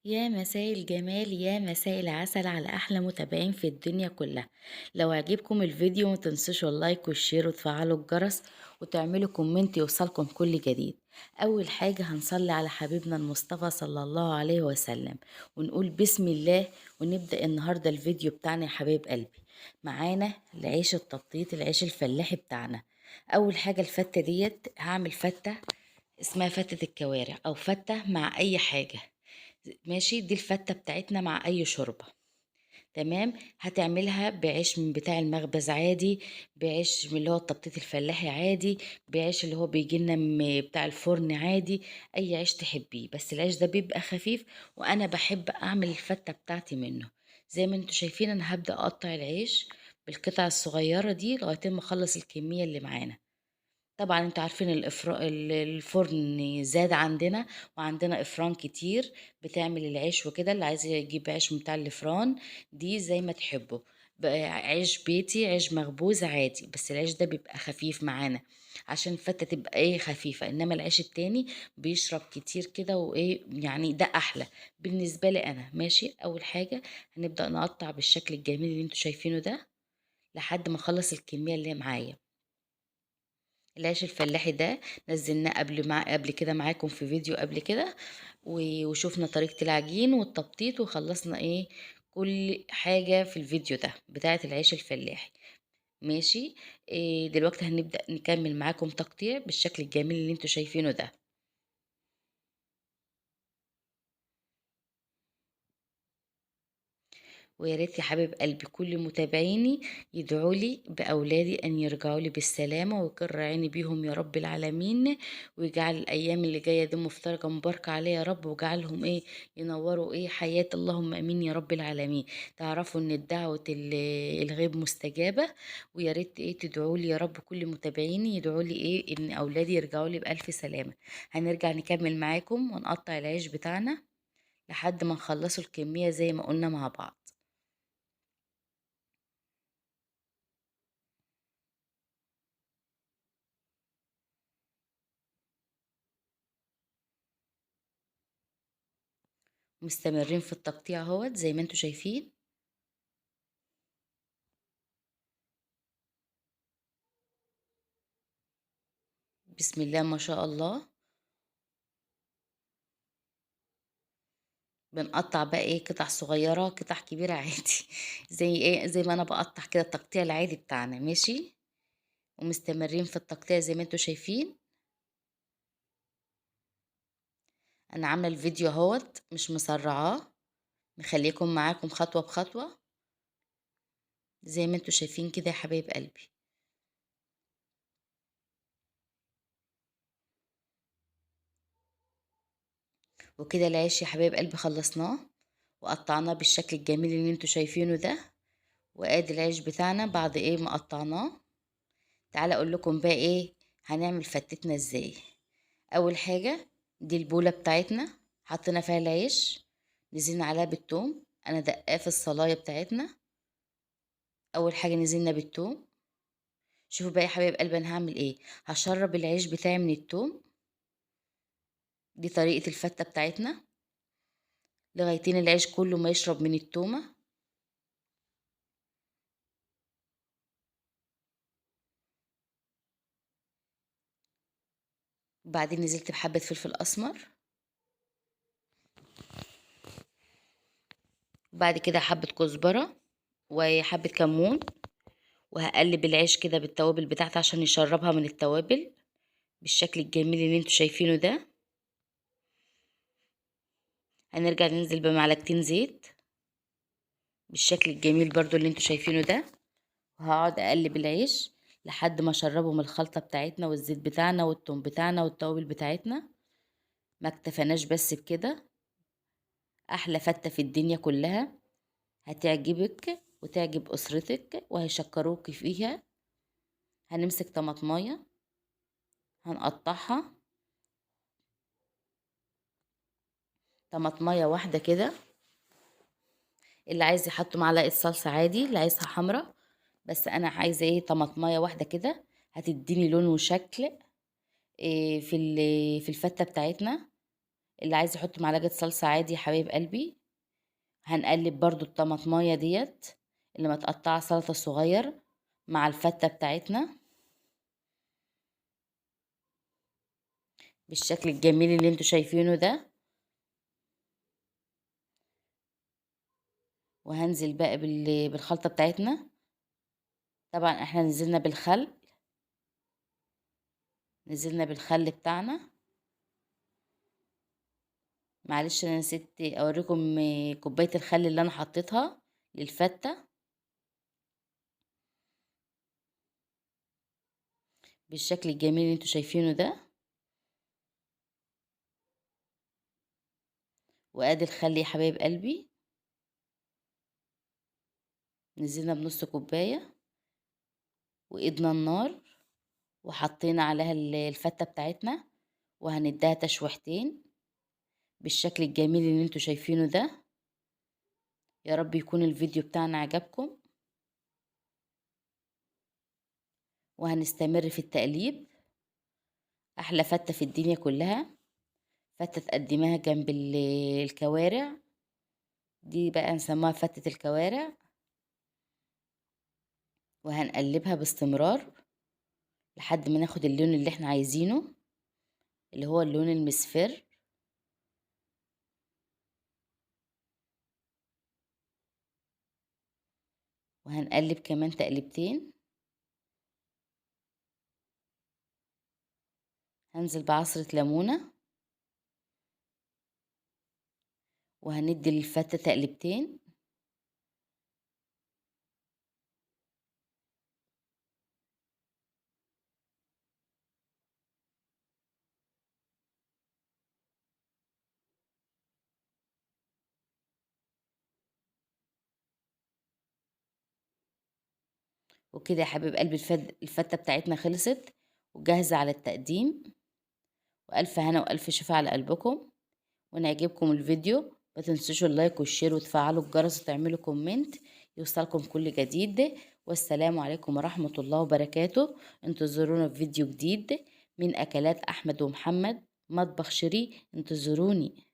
يا مساء الجمال يا مساء العسل على احلى متابعين في الدنيا كلها. لو عجبكم الفيديو ما تنسوش اللايك والشير وتفعلوا الجرس وتعملوا كومنت يوصلكم كل جديد. اول حاجة هنصلي على حبيبنا المصطفى صلى الله عليه وسلم ونقول بسم الله ونبدأ النهاردة الفيديو بتاعنا يا حبيب قلبي. معانا العيش التبطيط العيش الفلاحي بتاعنا. اول حاجة الفتة ديت هعمل فتة اسمها فتة الكوارع او فتة مع اي حاجة. ماشي، دي الفتة بتاعتنا مع اي شوربة. تمام. هتعملها بعيش من بتاع المخبز عادي، بعيش من اللي هو التبطيط الفلاحي عادي، بعيش اللي هو بيجيلنا بتاع الفرن عادي. اي عيش تحبيه، بس العيش ده بيبقى خفيف وانا بحب اعمل الفتة بتاعتي منه. زي ما انتوا شايفين انا هبدأ اقطع العيش بالقطع الصغيرة دي لغاية ما اخلص الكمية اللي معانا. طبعا انتوا عارفين الفرن زاد عندنا، وعندنا افران كتير بتعمل العيش وكده. اللي عايز يجيب عيش من بتاع الافران دي زي ما تحبوا. بقى عيش بيتي عيش مخبوز عادي، بس العيش ده بيبقى خفيف معانا عشان الفتة تبقى ايه خفيفة، انما العيش التاني بيشرب كتير كده وايه يعني ده احلى بالنسبة لي انا. ماشي، اول حاجة هنبدأ نقطع بالشكل الجميل اللي انتوا شايفينه ده لحد ما اخلص الكمية اللي معايا. العيش الفلاحي ده نزلناه قبل كده معاكم في فيديو قبل كده، وشوفنا طريقة العجين والتبطيط وخلصنا ايه كل حاجة في الفيديو ده بتاعة العيش الفلاحي. ماشي. إيه دلوقتي هنبدأ نكمل معاكم تقطيع بالشكل الجميل اللي انتوا شايفينه ده. ويا ريت يا حبيب قلبي كل متابعيني يدعوا لي بأولادي أن يرجعوا لي بالسلامة ويقر عيني بيهم يا رب العالمين، ويجعل الأيام اللي جاية دي مفترجة مباركة عليه يا رب، وجعلهم إيه ينوروا إيه حياة. اللهم أمين يا رب العالمين. تعرفوا إن الدعوة الغيب مستجابة. ويا ريت إيه تدعوا لي يا رب كل متابعيني يدعوا لي إيه إن أولادي يرجعوا لي بألف سلامة. هنرجع نكمل معاكم ونقطع العيش بتاعنا لحد ما نخلصوا الكمية زي ما قلنا مع بعض. مستمرين في التقطيع اهوت زي ما انتوا شايفين. بسم الله ما شاء الله. بنقطع بقى ايه قطع صغيرة قطع كبيرة عادي زي ايه زي ما انا بقطع كده التقطيع العادي بتاعنا. ماشي، ومستمرين في التقطيع زي ما انتوا شايفين. انا عاملة الفيديو اهوت مش مسرعاه، مخليكم معاكم خطوة بخطوة زي ما انتوا شايفين كده يا حبايب قلبي. وكده العيش يا حبايب قلبي خلصناه وقطعناه بالشكل الجميل اللي انتوا شايفينه ده. وادي العيش بتاعنا بعد ايه ما قطعناه. تعالى اقول لكم بقى ايه هنعمل فتتنا ازاي. اول حاجه دي البوله بتاعتنا حطينا فيها العيش، نزلنا عليها بالثوم. انا دقاه في الصلايه بتاعتنا. اول حاجه نزلنا بالثوم. شوفوا بقى يا حبايب قلبي انا هعمل ايه. هشرب العيش بتاعي من الثوم. دي طريقه الفته بتاعتنا لغايتين العيش كله ما يشرب من التومه. وبعدين نزلت بحبه فلفل اسمر، وبعد كده حبه كزبره وحبه كمون. وهقلب العيش كده بالتوابل بتاعتي عشان يشربها من التوابل بالشكل الجميل اللي انتوا شايفينه ده. هنرجع ننزل بمعلقتين زيت بالشكل الجميل برضو اللي انتوا شايفينه ده. وهقعد اقلب العيش لحد ما اشربه من الخلطة بتاعتنا والزيت بتاعنا والثوم بتاعنا والتوابل بتاعتنا. ما اكتفناش بس بكده، احلى فتة في الدنيا كلها هتعجبك وتعجب اسرتك وهيشكروك فيها. هنمسك طماطمايه هنقطعها طماطمايه واحدة كده. اللي عايز يحط معلقة صلصة عادي، اللي عايزها حمرا. بس انا عايزة ايه طماطمايه واحدة كده هتديني لون وشكل إيه في الفتة بتاعتنا. اللي عايز يحط معلقة صلصة عادي يا حبايب قلبي. هنقلب برضو الطماطمايه ديت اللي متقطعة سلطة صغير مع الفتة بتاعتنا بالشكل الجميل اللي انتوا شايفينه ده. وهنزل بقى بالخلطة بتاعتنا. طبعا احنا نزلنا بالخل بتاعنا. معلش انا نسيت اوريكم كوباية الخل اللي انا حطيتها للفتة بالشكل الجميل اللي انتوا شايفينه ده. وادي الخل يا حبايب قلبي، نزلنا بنص كوباية وايدنا النار وحطينا عليها الفتة بتاعتنا وهنديها تشويحتين بالشكل الجميل اللي انتوا شايفينه ده. يا رب يكون الفيديو بتاعنا عجبكم، وهنستمر في التقليب. احلى فتة في الدنيا كلها، فتة تقدميها جنب الكوارع، دي بقى نسموها فتة الكوارع. وهنقلبها باستمرار لحد ما ناخد اللون اللي احنا عايزينه، اللي هو اللون المصفر. وهنقلب كمان تقلبتين. هنزل بعصرة ليمونة وهندي للفتة تقلبتين. وكده يا حبيب قلبي الفتة بتاعتنا خلصت وجاهزة على التقديم. وألف هنا وألف شفا على قلبكم. وإن يعجبكم الفيديو ما تنسوش اللايك والشير وتفعلوا الجرس وتعملوا كومنت يوصلكم كل جديد. والسلام عليكم ورحمة الله وبركاته. انتظرونا في فيديو جديد من أكلات أحمد ومحمد مطبخ شيري. انتظروني.